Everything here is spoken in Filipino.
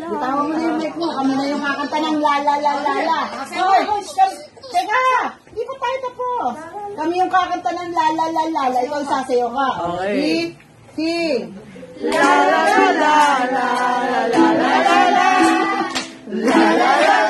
Bitawan mo na yung mic mo. Kami na yung kakanta ng la la la la la. Hoy! Teka! Hindi pa tayo tapos. Kami yung kakanta ng la la la la la. Ikaw sasayo ka. Okay. Sing! La la la la la la la la la la la la